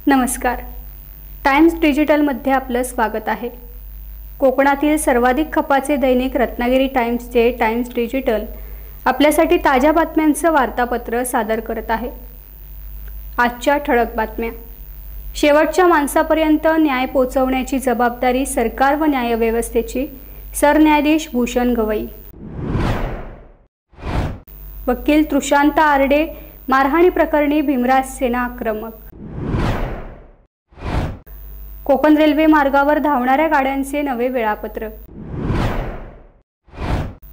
नमस्कार. टाइम्स डिजिटलमध्ये आपलं स्वागत आहे. कोकणातील सर्वाधिक खपाचे दैनिक रत्नागिरी टाइम्सचे टाइम्स डिजिटल आपल्यासाठी ताज्या बातम्यांचं वार्तापत्र सादर करत आहे. आजच्या ठळक बातम्या. शेवटच्या माणसापर्यंत न्याय पोहोचवण्याची जबाबदारी सरकार व न्यायव्यवस्थेची, सरन्यायाधीश भूषण गवई. वकील तृषांत आरडे मारहाणी प्रकरणी भीमराज सेना आक्रमक. कोकण रेल्वे मार्गावर धावणाऱ्या गाड्यांचे नवे वेळापत्रक.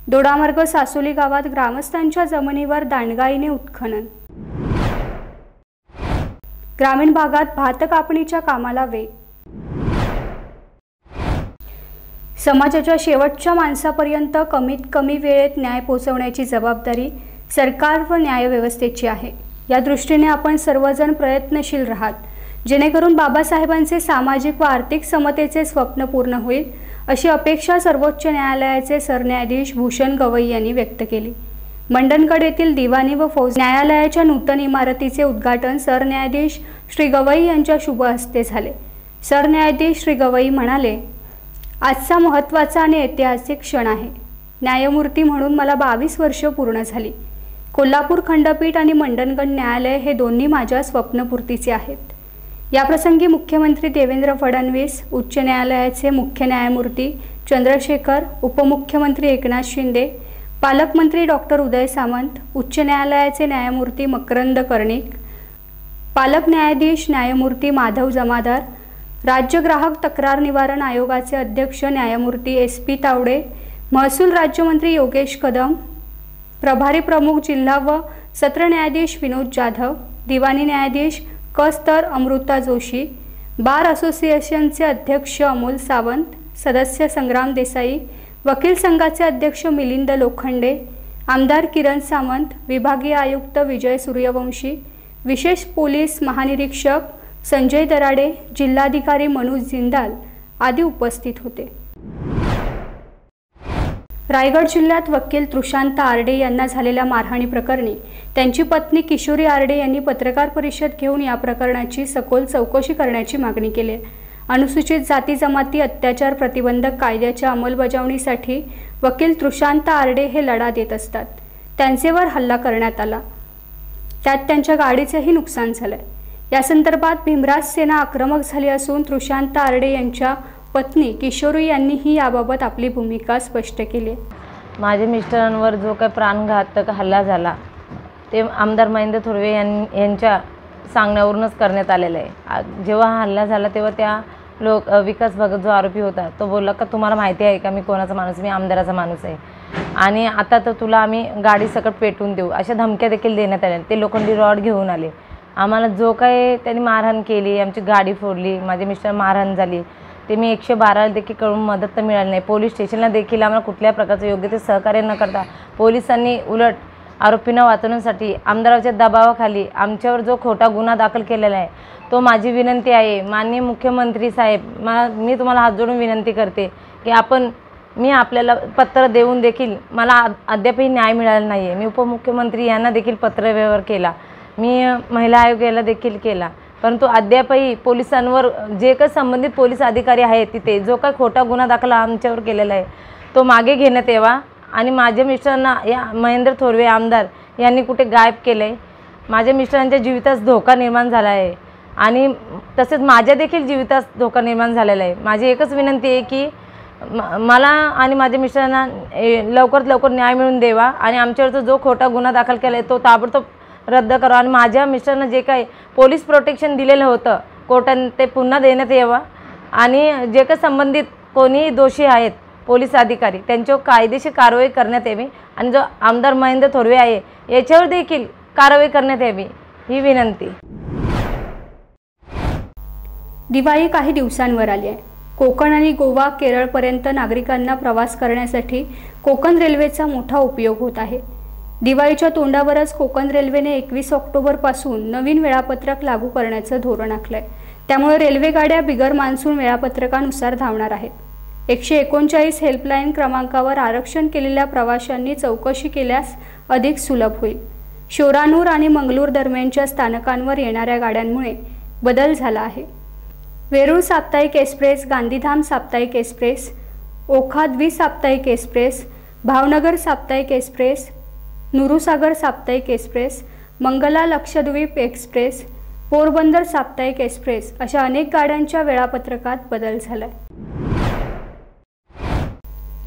दोडामार्ग सासोली गावात ग्रामस्थांच्या जमिनीवर दांडगाईने उत्खनन. ग्रामीण भागात भात कापणीच्या कामाला वेग. समाजाच्या शेवटच्या माणसापर्यंत कमीत कमी वेळेत न्याय पोहोचवण्याची जबाबदारी सरकार व न्यायव्यवस्थेची आहे. या दृष्टीने आपण सर्वजण प्रयत्नशील राहात, जेणेकरून बाबासाहेबांचे सामाजिक व आर्थिक समतेचे स्वप्न पूर्ण होईल, अशी अपेक्षा सर्वोच्च न्यायालयाचे सरन्यायाधीश भूषण गवई यांनी व्यक्त केली. मंडणगड येथील दिवाणी व फौज न्यायालयाच्या नूतन इमारतीचे उद्घाटन सरन्यायाधीश श्री गवई यांच्या शुभ हस्ते झाले. सरन्यायाधीश श्री गवई म्हणाले, आजचा महत्त्वाचा आणि ऐतिहासिक क्षण आहे. न्यायमूर्ती म्हणून मला 22 वर्ष पूर्ण झाली. कोल्हापूर खंडपीठ आणि मंडणगड न्यायालय हे दोन्ही माझ्या स्वप्नपूर्तीचे आहेत. याप्रसंगी मुख्यमंत्री देवेंद्र फडणवीस, उच्च न्यायालयाचे मुख्य न्यायमूर्ती चंद्रशेखर, उपमुख्यमंत्री एकनाथ शिंदे, पालकमंत्री डॉक्टर उदय सामंत, उच्च न्यायालयाचे न्यायमूर्ती मकरंद कर्णिक, पालक न्यायाधीश न्यायमूर्ती माधव जमादार, राज्य ग्राहक तक्रार निवारण आयोगाचे अध्यक्ष न्यायमूर्ती SP तावडे, महसूल राज्यमंत्री योगेश कदम, प्रभारी प्रमुख जिल्हा व सत्र न्यायाधीश विनोद जाधव, दिवाणी न्यायाधीश कस्तर अमृता जोशी, बार असोसिएशनचे अध्यक्ष अमोल सावंत, सदस्य संग्राम देसाई, वकील संघाचे अध्यक्ष मिलिंद लोखंडे, आमदार किरण सामंत, विभागीय आयुक्त विजय सूर्यवंशी, विशेष पोलीस महानिरीक्षक संजय दराडे, जिल्हाधिकारी मनोज जिंदाल आदी उपस्थित होते. रायगड जिल्ह्यात वकील तृषांत आरडे यांना झालेल्या मारहाणी प्रकरणी त्यांची पत्नी किशोरी आरडे यांनी पत्रकार परिषद घेऊन या प्रकरणाची सखोल चौकशी करण्याची मागणी केली आहे. अनुसूचित जाती जमाती अत्याचार प्रतिबंधक कायद्याच्या अंमलबजावणीसाठी वकील तृषांत आरडे हे लढा देत असतात. त्यांचेवर हल्ला करण्यात आला, त्यात त्यांच्या गाडीचेही नुकसान झाले. या संदर्भात भीमराज सेना आक्रमक झाली असून तृषांत आरडे यांच्या पत्नी किशोरी यांनीही याबाबत आपली भूमिका स्पष्ट केली. माझ्या मिस्टरांवर जो काही प्राणघातक हल्ला झाला ते आमदार महेंद्र थोरवे यांच्या सांगण्यावरूनच करण्यात आलेला आहे. जेव्हा हा हल्ला झाला तेव्हा त्या विकास भगत जो आरोपी होता तो बोलला का तुम्हाला माहिती आहे का मी कोणाचा माणूस, मी आमदाराचा माणूस आहे आणि आता तर तुला आम्ही गाडी सकट पेटवून देऊ, अशा धमक्या देखील देण्यात आल्या. ते लोखंडी रॉड घेऊन आले. आम्हाला जो काही त्यांनी मारहाण केली, आमची गाडी फोडली, माझे मिस्टर मारहाण झाली, ते मी 112 देखील कळून मदत तर मिळाली नाही. पोलीस स्टेशनला देखील आम्हाला कुठल्या प्रकारचं योग्य ते सहकार्य न करता पोलिसांनी उलट आरोपींना वाचवण्यासाठी आमदाराच्या दबावाखाली आमच्यावर जो खोटा गुन्हा दाखल केलेला आहे, तो माझी विनंती आहे माननीय मुख्यमंत्री साहेब, मी तुम्हाला हात जोडून विनंती करते की मी आपल्याला पत्र देऊन देखील मला अद्यापही न्याय मिळाला नाही आहे. मी उपमुख्यमंत्री यांना देखील पत्रव्यवहार केला, मी महिला आयोगाला देखील केला, परंतु अद्यापही पोलिसांवर जे काही संबंधित पोलीस अधिकारी आहेत तिथे जो काही खोटा गुन्हा दाखल आमच्यावर केलेला आहे तो मागे घेण्यात यावा आणि माझ्या मिस्टरांना या महेंद्र थोरवे आमदार यांनी कुठे गायब केलं आहे. माझ्या मिस्टरांच्या जीवितास धोका निर्माण झाला आहे आणि तसेच माझ्या देखील जीवितास धोका निर्माण झालेला आहे. माझी एकच विनंती आहे की मला आणि माझ्या मिस्टरांना लवकरात लवकर न्याय मिळवून द्यावा आणि आमच्यावरचा जो खोटा गुन्हा दाखल केला आहे तो ताबडतोब रद्द करा आणि माझ्या मिस्टरांना जे काही पोलीस प्रोटेक्शन दिलेलं होतं कोर्टाने ते पुन्हा देण्यात यावं आणि जे काही संबंधित कोणीही दोषी आहेत पोलीस अधिकारी त्यांच्यावर कायदेशीर कारवाई करण्यात यावी आणि जो आमदार महेंद्र थोरवे आहे याच्यावर देखील कारवाई करण्यात यावी ही विनंती. दिवाळी काही दिवसांवर आली आहे. कोकण आणि गोवा केरळपर्यंत नागरिकांना प्रवास करण्यासाठी कोकण रेल्वेचा मोठा उपयोग होत आहे. दिवाळीच्या तोंडावरच कोकण रेल्वेने 21 ऑक्टोबरपासून नवीन वेळापत्रक लागू करण्याचं धोरण आखलंय. त्यामुळे रेल्वे गाड्या बिगर मान्सून वेळापत्रकानुसार धावणार आहेत. 139 हेल्पलाईन क्रमांकावर आरक्षण केलेल्या प्रवाशांनी चौकशी केल्यास अधिक सुलभ होईल. शोरानूर आणि मंगळूर दरम्यानच्या स्थानकांवर येणाऱ्या गाड्यांमुळे बदल झाला आहे। वेरूळ साप्ताहिक एक्सप्रेस, गांधीधाम साप्ताहिक एक्सप्रेस, ओखा द्विसाप्ताहिक एक्सप्रेस, भावनगर साप्ताहिक एक्सप्रेस, नुरुसागर साप्ताहिक एक्सप्रेस, मंगला लक्षद्वीप एक्सप्रेस, पोरबंदर साप्ताहिक एक्सप्रेस अशा अनेक गाड्यांच्या वेळापत्रकात बदल झालाय।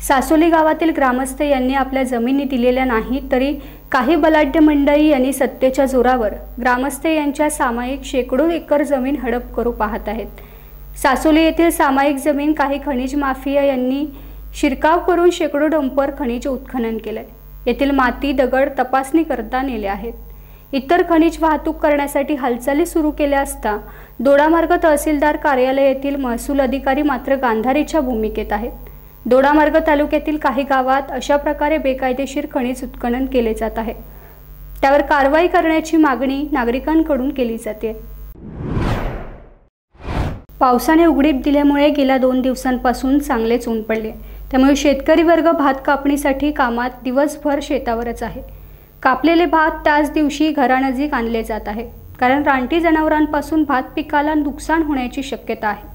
सासोली गावातील ग्रामस्थ यांनी आपल्या जमिनी दिलेल्या नाही, तरी काही बलाढ्य मंडळी यांनी सत्तेच्या जोरावर ग्रामस्थ यांच्या सामायिक शेकडो एकर जमीन हडप करू पाहत आहेत। सासोली येथील सामायिक जमीन काही खनिज माफिया यांनी शिरकाव करून शेकडो डंपर खनिज उत्खनन केले। येथील माती दगड तपासणी करता नेले आहेत। इतर खनिज वाहतूक करण्यासाठी हालचाली सुरू केल्या असता दोडामार्ग तहसीलदार कार्यालय येथील महसूल अधिकारी मात्र गांधारीच्या भूमिकेत आहेत। दोडामार्ग तालुक्यातील काही गावात अशा प्रकारे बेकायदेशीर खनिज उत्खनन केले जात आहे, त्यावर कारवाई करण्याची मागणी नागरिकांकडून केली जाते। पावसाने उघडीप दिल्यामुळे गेल्या 2 दिवसांपासून चांगलेच ऊन पडले, त्यामुळे शेतकरी वर्ग भात कापणीसाठी कामात दिवसभर शेतावरच आहे। कापलेले भात त्याच दिवशी घरानजीक आणले जात आहे, कारण रानटी जनावरांपासून भात पिकाला नुकसान होण्याची शक्यता आहे।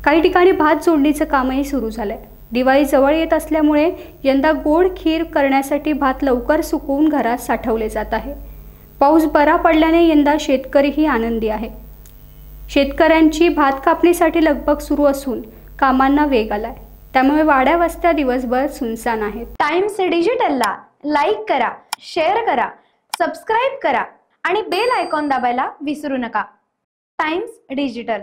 काही ठिकाणी भात जोडणीचं कामही सुरू झालंय। दिवाळी जवळ येत असल्यामुळे यंदा गोड खीर करण्यासाठी भात लवकर सुकवून घरात साठवले जात आहे। पाऊस बरा पडल्याने यंदा शेतकरीही आनंदी आहे। शेतकऱ्यांची भात कापणीसाठी लगबग सुरू असून कामांना वेग आलाय, त्यामुळे वाड्या वस्त्या दिवसभर सुनसान आहेत। टाइम्स डिजिटलला लाईक करा, शेअर करा, सबस्क्राईब करा आणि बेल आयकॉन दाबायला विसरू नका। Times digital.